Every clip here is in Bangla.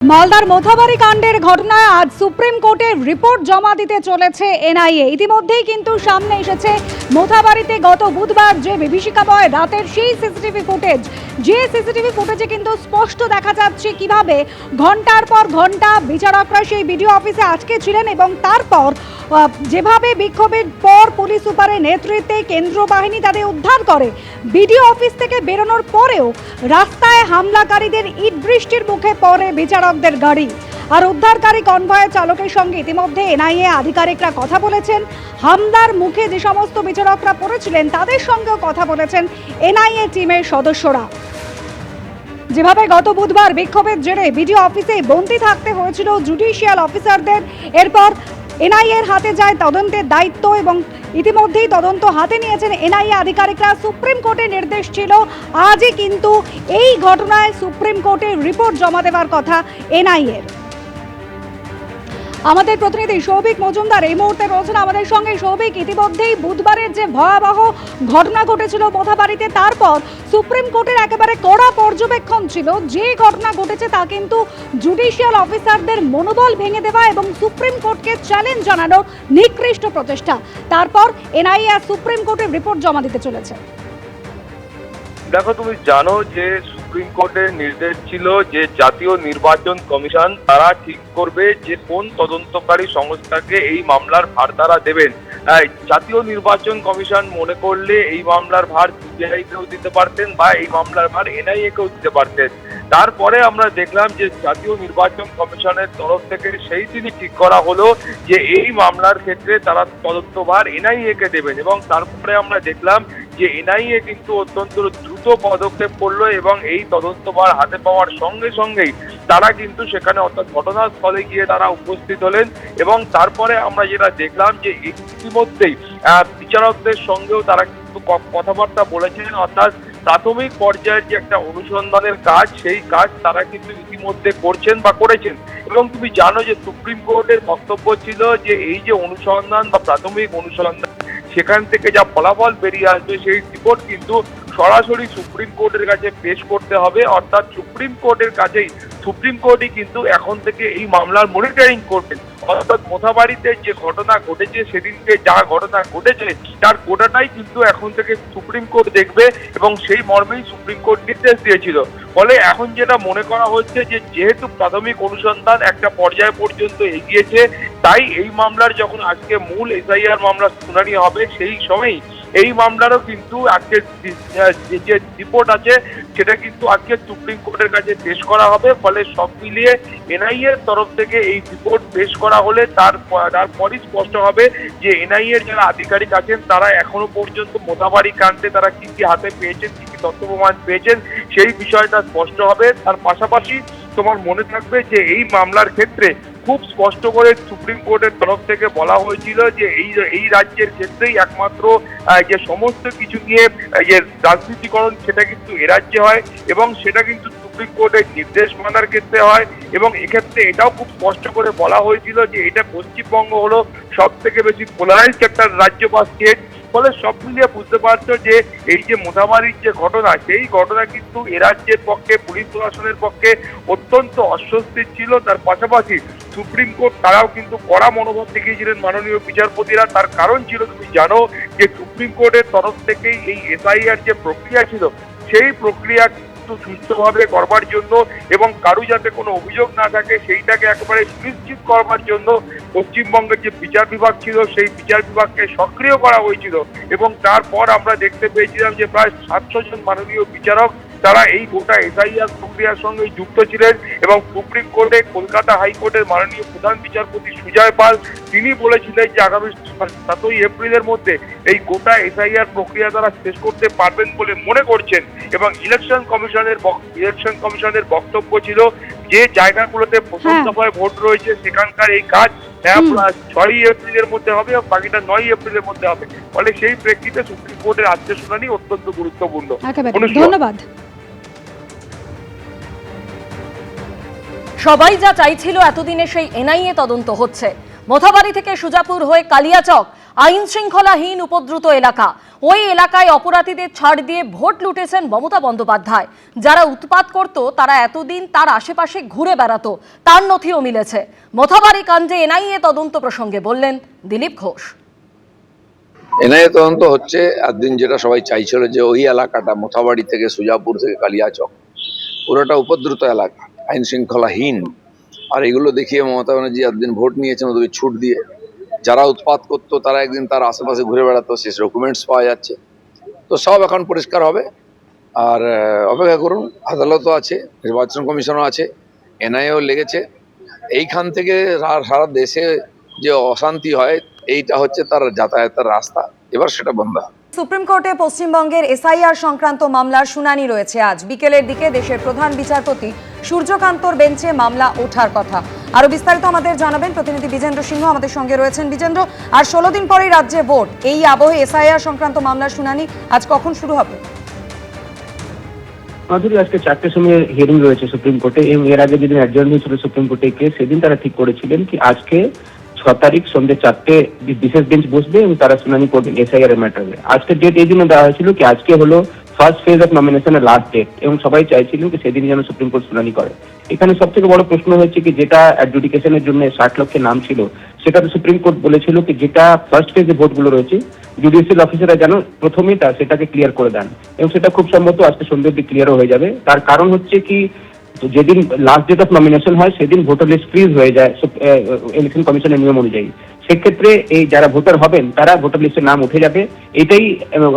মালদার মোথাবাড়ি কাণ্ডের ঘটনায় আজ সুপ্রিম কোর্টে রিপোর্ট জমা দিতে চলেছে এনআইএ। ইতিমধ্যেই কিন্তু সামনে এসেছে মোথাবাড়িতে গত বুধবার যে বিভীষিকাময় রাতের সেই সিসিটিভি ফুটেজ, যে সিসিটিভি ফুটেজে কিন্তু স্পষ্ট দেখা যাচ্ছে কিভাবে ঘন্টার পর ঘন্টা বিচারকরা সেই বিডিও অফিসে আটকে ছিলেন এবং তারপর যেভাবে বিক্ষোভের পর পুলিশ সুপারের নেতৃত্বে কেন্দ্র বাহিনী তাদের উদ্ধার করে। বিডিও অফিস থেকে বেরোনোর পরেও রাস্তায় হামলাকারীদের ইট বৃষ্টির মুখে পড়ে বিচারকদের গাড়ি। আর উদ্ধারকারী কনভয়ের চালকের সঙ্গে ইতিমধ্যে এনআইএ আধিকারিকরা কথা বলেছেন। হামলার মুখে যে সমস্ত বিচারকরা পড়েছিলেন তাদের সঙ্গেও কথা বলেছেন এনআইএ টিমের সদস্যরা। যেভাবে গত বুধবার বিক্ষোভের জেরে বিডিও অফিসে বন্দী থাকতে হয়েছিল জুডিশিয়াল অফিসারদের, এরপর এনআইএর হাতে যায় তদন্তের দায়িত্ব এবং ইতিমধ্যেই তদন্ত হাতে নিয়েছেন এনআইএ আধিকারিকরা। সুপ্রিম কোর্টের নির্দেশ ছিল আজই কিন্তু এই ঘটনায় সুপ্রিম কোর্টে রিপোর্ট জমা দেওয়ার কথা এনআইএর। আমাদের প্রতিনিধি সৌভিক মজুমদার এই মুহূর্তে রয়েছেন আমাদের সঙ্গে। সৌভিক, ইতিমধ্যেই বুধবারের যে ভয়াবহ ঘটনা ঘটেছিল মোথাবাড়িতে, তারপর সুপ্রিম কোর্টের একেবারে কড়া পর্যবেক্ষণ ছিল। যে ঘটনা ঘটেছে তা কিন্তু জুডিশিয়াল অফিসারদের মনোবল ভেঙে দেওয়া এবং সুপ্রিম কোর্টকে চ্যালেঞ্জ জানানোর নিকৃষ্ট প্রচেষ্টা। তারপর এনআইএ সুপ্রিম কোর্টের রিপোর্ট জমা দিতে চলেছে। দেখো, তুমি জানো যে সুপ্রিম কোর্টের নির্দেশ ছিল যে জাতীয় নির্বাচন কমিশন তারা ঠিক করবে যে কোন তদন্তকারী সংস্থাকে এই মামলার ভার তারা দেবেন। জাতীয় নির্বাচন কমিশন মনে করলে এই মামলার ভার সিবিআই কেও দিতে পারতেন বা এই মামলার ভার এনআইএ কেও দিতে পারতেন। তারপরে আমরা দেখলাম যে জাতীয় নির্বাচন কমিশনের তরফ থেকে সেই দিনই ঠিক করা হলো যে এই মামলার ক্ষেত্রে তারা তদন্তভার এনআইএ কে দেবেন এবং তারপরে আমরা দেখলাম যে এনআইএ কিন্তু অত্যন্ত দ্রুত পদক্ষেপ করলো এবং এই তদন্তভার হাতে পাওয়ার সঙ্গে সঙ্গেই তারা কিন্তু সেখানে অর্থাৎ ঘটনাস্থলে গিয়ে তারা উপস্থিত হলেন এবং তারপরে আমরা যেটা দেখলাম যে ইতিমধ্যেই বিচারকদের সঙ্গেও তারা কিন্তু কথাবার্তা বলেছেন, অর্থাৎ প্রাথমিক পর্যায়ের যে একটা অনুসন্ধানের কাজ সেই কাজ তারা কিন্তু ইতিমধ্যে করছেন বা করেছেন। এবং তুমি জানো যে সুপ্রিম কোর্টের বক্তব্য ছিল যে এই যে অনুসন্ধান বা প্রাথমিক অনুসন্ধান সেখান থেকে যা ফলাফল বেরিয়ে আসবে সেই রিপোর্ট কিন্তু সরাসরি সুপ্রিম কোর্টের কাছে পেশ করতে হবে, অর্থাৎ সুপ্রিম কোর্টের কাছেই সুপ্রিম কোর্টই কিন্তু এখন থেকে এই মামলার মনিটরিং করবেন। অর্থাৎ মোথাবাড়িতে যে ঘটনা ঘটেছে সেদিনকে যা ঘটনা ঘটেছে তার গোটাটাই কিন্তু এখন থেকে সুপ্রিম কোর্ট দেখবে এবং সেই মর্মেই সুপ্রিম কোর্ট নির্দেশ দিয়েছিল। ফলে এখন যেটা মনে করা হচ্ছে যে যেহেতু প্রাথমিক অনুসন্ধান একটা পর্যায় পর্যন্ত এগিয়েছে, তাই এই মামলার যখন আজকে মূল এসআইআর মামলার শুনানি হবে সেই সময়ই এই মামলারও কিন্তু আজকে যে রিপোর্ট আছে সেটা কিন্তু আজকে সুপ্রিম কোর্টের কাছে পেশ করা হবে। ফলে সব মিলিয়ে এনআইএর তরফ থেকে এই রিপোর্ট পেশ করা হলে তারপরই স্পষ্ট হবে যে এনআইএর যারা আধিকারিক আছেন তারা এখনো পর্যন্ত মোথাবাড়ি কাণ্ডে তারা কি কি হাতে পেয়েছেন, কি কি তথ্য প্রমাণ পেয়েছেন সেই বিষয়টা স্পষ্ট হবে। তার পাশাপাশি তোমার মনে থাকবে যে এই মামলার ক্ষেত্রে খুব স্পষ্ট করে সুপ্রিম কোর্টের তরফ থেকে বলা হয়েছিল যে এই রাজ্যের ক্ষেত্রেই একমাত্র যে সমস্ত কিছু নিয়ে যে রাজনীতিকরণ সেটা কিন্তু এ রাজ্যে হয় এবং সেটা কিন্তু সুপ্রিম কোর্টের নির্দেশ মানার ক্ষেত্রে হয় এবং এক্ষেত্রে এটাও খুব স্পষ্ট করে বলা হয়েছিল যে এটা পশ্চিমবঙ্গ হলো সব থেকে বেশি পোলারাইজড একটা রাজ্য বা স্টেট। ফলে সব মিলিয়ে বুঝতে পারছো যে এই যে মোথাবাড়ির যে ঘটনা সেই ঘটনা কিন্তু এ রাজ্যের পক্ষে পুলিশ প্রশাসনের পক্ষে অত্যন্ত অস্বস্তির ছিল। তার পাশাপাশি সুপ্রিম কোর্ট তারাও কিন্তু কড়া মনোভাব দেখিয়েছিলেন মাননীয় বিচারপতিরা। তার কারণ ছিল তুমি জানো যে সুপ্রিম কোর্টের তরফ থেকেই এই এসআইআর যে প্রক্রিয়া ছিল সেই প্রক্রিয়া সুস্থভাবে করবার জন্য এবং কারো যাতে কোনো অভিযোগ না থাকে সেইটাকে একেবারে সুনিশ্চিত করবার জন্য পশ্চিমবঙ্গের যে বিচার বিভাগ ছিল সেই বিচার বিভাগকে সক্রিয় করা হয়েছিল এবং তারপর আমরা দেখতে পেয়েছিলাম যে প্রায় 700 জন মাননীয় বিচারক তারা এই গোটা এসআইআর প্রক্রিয়ার সঙ্গে যুক্ত ছিলেন এবং সুপ্রিম কোর্টে কলকাতা হাইকোর্টের মাননীয় প্রধান বিচারপতি সুজয় পাল তিনি বলেছিলেন যে আগামী 7ই এপ্রিলের মধ্যে এই গোটা এসআইআর প্রক্রিয়া তারা শেষ করতে পারবেন বলে মনে করছেন এবং ইলেকশন কমিশনের বক্তব্য ছিল যে জায়গাগুলোতে প্রথম দফায় ভোট রয়েছে সেখানকার এই কাজ 6ই এপ্রিলের মধ্যে হবে এবং বাকিটা 9ই এপ্রিলের মধ্যে হবে। ফলে সেই প্রেক্ষিতে সুপ্রিম কোর্টের আজকের শুনানি অত্যন্ত গুরুত্বপূর্ণ। ধন্যবাদ। সবাই যা চাইছিল এতদিনে সেই এনআইএ তদন্ত হচ্ছে। মোথাবাড়ি থেকে সুজাপুর হয়ে কালিয়াচক আইন শৃঙ্খলাহীন উপদ্রুত এলাকা। ওই এলাকায় অপরাধীদের ছাড় দিয়ে ভোট লুটেছেন মমতা বন্দ্যোপাধ্যায়। যারা উৎপাত করত তারা এতদিন তার আশেপাশে ঘুরে বেড়াতো, তার নথিও মিলেছে। মোথাবাড়ি কাণ্ডে এনআইএ তদন্ত প্রসঙ্গে বললেন দিলীপ ঘোষ। এনআইএ তদন্ত হচ্ছে। একদিন যেটা সবাই চাইছিল যে ওই এলাকাটা মোথাবাড়ি থেকে সুজাপুর থেকে কালিয়াচক পুরোটা উপদ্রুত এলাকা, আইন শৃঙ্খলাহীন। আর এগুলো দেখিয়ে মমতা ব্যানার্জি একদিন ভোট নিয়েছেন ওদের ছুট দিয়ে। যারা উৎপাত করতো তারা একদিন তার আশেপাশে ঘুরে বেড়াতো, শেষ ডকুমেন্টস পাওয়া যাচ্ছে। তো সব এখন পরিষ্কার হবে। আর অপেক্ষা করুন, আদালতও আছে, নির্বাচন কমিশনও আছে, এনআইএও লেগেছে। এইখান থেকে সারা দেশে যে অশান্তি হয় এইটা হচ্ছে তার যাতায়াতের রাস্তা, এবার সেটা বন্ধ হবে। সুপ্রিম কোর্টে পশ্চিমবঙ্গের এসআইআর সংক্রান্ত মামলার শুনানি রয়েছে আজ বিকেলের দিকে। দেশের প্রধান বিচারপতি সূর্যকান্তর বেঞ্চে মামলা ওঠার কথা। আরো বিস্তারিত আমাদের জানাবেন প্রতিনিধি বিজেন্দ্র সিংহ আমাদের সঙ্গে রয়েছেন। বিজেন্দ্র, আর 16 দিন পরেই রাজ্যে ভোট, এই আবহে এসআইআর সংক্রান্ত মামলার শুনানি আজ কখন শুরু হবে? মাধুরী, আজকে 4টের সময় হিয়ারিং রয়েছে সুপ্রিম কোর্টে। এর আগে যেদিন অ্যাডজার্ন হয়েছিল সুপ্রিম কোর্টে কেস, সেদিন তারা ঠিক করেছিলেন কি আজকে 6 তারিখ সন্ধ্যে 4টে বিশেষ বেঞ্চ বসবে এবং তারা শুনানি করবেন এসআইআর এর ম্যাটারে। আজকের ডেট এই জন্য দেওয়া হয়েছিল কি আজকে হলো ফার্স্ট ফেজ অফ নমিনেশনের লাস্ট ডেট এবং সবাই চাইছিলেন কি সেদিন যেন সুপ্রিম কোর্ট শুনানি করে। এখানে সব থেকে বড় প্রশ্ন হচ্ছে কি যেটা অ্যাডজুডিকেশনের জন্য 60 লক্ষের নাম ছিল, সেটা তো সুপ্রিম কোর্ট বলেছিল কি যেটা ফার্স্ট ফেজে ভোটগুলো রয়েছে জুডিশিয়াল অফিসাররা যেন প্রথমেই সেটাকে ক্লিয়ার করে দেন এবং সেটা খুব সম্ভবত আজকে সন্ধ্যের দিকে ক্লিয়ারও হয়ে যাবে। তার কারণ হচ্ছে কি যেদিন লাস্ট ডেট অফ নমিনেশন হয় সেদিন ভোটার লিস্ট ফ্রিজ হয়ে যায় ইলেকশন কমিশনের নিয়ম অনুযায়ী। সেক্ষেত্রে এই যারা ভোটার হবেন তারা ভোটার লিস্টের নাম উঠে যাবে, এটাই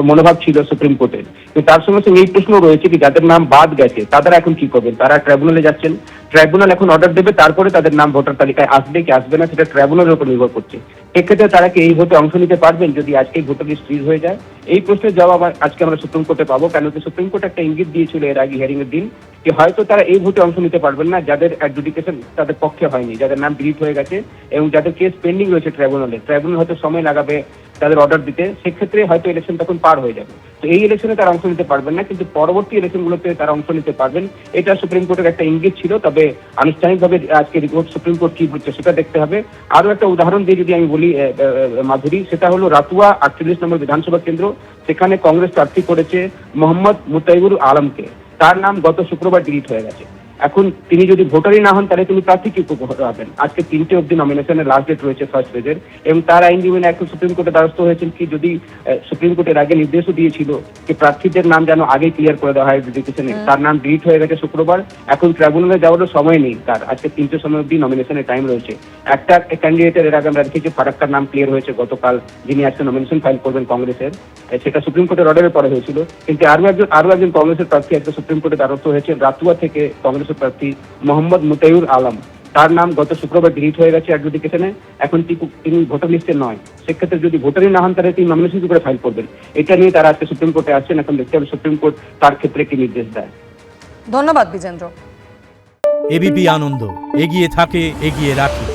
মনোভাব ছিল সুপ্রিম কোর্টের। কিন্তু তার সঙ্গে সঙ্গে এই প্রশ্ন রয়েছে কি যাদের নাম বাদ গেছে তারা এখন কি করবেন? তারা ট্রাইব্যুনালে যাচ্ছেন, ট্রাইব্যুনাল এখন অর্ডার দেবে, তারপরে তাদের নাম ভোটার তালিকায় আসবে কি আসবে না সেটা ট্রাইব্যুনালের উপর নির্ভর করছে। সেক্ষেত্রে তারা কি এই ভোটে অংশ নিতে পারবেন যদি আজকেই ভোটার লিস্ট ফ্রিজ হয়ে যায়? এই প্রশ্নের জবাব আজকে আমরা সুপ্রিম কোর্টে পাবো, কেন কি সুপ্রিম কোর্ট একটা ইঙ্গিত দিয়েছিল এর আগে হিয়ারিং এর দিন যে হয়তো তারা এই ভোটে অংশ নিতে পারবেন না যাদের অ্যাডজুডিকেশন তাদের পক্ষে হয়নি, যাদের নাম ডিলিট হয়ে গেছে এবং যাদের কেস পেন্ডিং রয়েছে ট্রাইব্যুনালে। ট্রাইব্যুনাল হয়তো সময় লাগাবে তাদের অর্ডার দিতে, সেক্ষেত্রে হয়তো ইলেকশন তখন পার হয়ে যাবে। তো এই ইলেকশনে তারা অংশ নিতে পারবেন না, কিন্তু পরবর্তী ইলেকশনগুলোতে তারা অংশ নিতে পারবেন। এটা সুপ্রিম কোর্টের একটা ইঙ্গিত ছিল, তবে আনুষ্ঠানিকভাবে আজকে রিপোর্ট সুপ্রিম কোর্ট কি বলছে সেটা দেখতে হবে। আরো একটা উদাহরণ দিয়ে যদি আমি বলি মাধুরী, সেটা হলো রাতুয়া 48 নম্বর বিধানসভা কেন্দ্র। সেখানে কংগ্রেস প্রার্থী করেছে মোহাম্মদ মুতাইবুর আলমকে, তার নাম গত শুক্রবার ডিলিট হয়ে গেছে। এখন তিনি যদি ভোটারই না হন তাহলে তিনি প্রার্থী কি হবেন? আজকে 3টে অব্দি নমিনেশনের লাস্ট ডেট রয়েছে ফার্স্ট ফেজের এবং তার আইনজীবী এখন সুপ্রিম কোর্টে দ্বারস্থ হয়েছেন কি যদি সুপ্রিম কোর্টের আগে নির্দেশও দিয়েছিল যে প্রার্থীদের নাম যেন আগে ক্লিয়ার করে দেওয়া হয় এডুকেশনে, তার নাম ডিলিট হয়ে গেছে শুক্রবার। এখন ট্রাইব্যুনালে যাওয়ারও সময় নেই তার, আজকে 3টে সময় অব্দি নমিনেশনের টাইম রয়েছে। একটা ক্যান্ডিডেটের এর আগে আমরা দেখেছি ফারাক্কার নাম ক্লিয়ার হয়েছে গতকাল, যিনি আজকে নমিনেশন ফাইল করবেন কংগ্রেসের, সেটা সুপ্রিম কোর্টের অর্ডারের পরে হয়েছিল। কিন্তু আরো একজন কংগ্রেসের প্রার্থী আজকে সুপ্রিম কোর্টে দ্বারস্থ হয়েছে, রাতুয়া থেকে কংগ্রেসের প্রার্থী মোহাম্মদ মুতাইবুর আলম, তার নাম গত শুক্রবার ডিলিট হয়ে গেছে অ্যাডজুডিকেশনে। এখন তিনি ভোটার লিস্টে নয়, সেক্ষেত্রে যদি ভোটারই না হন তাহলে তিনি নমিনেশন করে ফাইল করবেন। এটা নিয়ে তারা আজকে সুপ্রিম কোর্টে আসছেন, এখন দেখতে হবে সুপ্রিম কোর্ট তার ক্ষেত্রে কি নির্দেশ দেয়। ধন্যবাদ বিজেন্দ্র। এবিপি আনন্দ, এগিয়ে থাকে, এগিয়ে রাখে।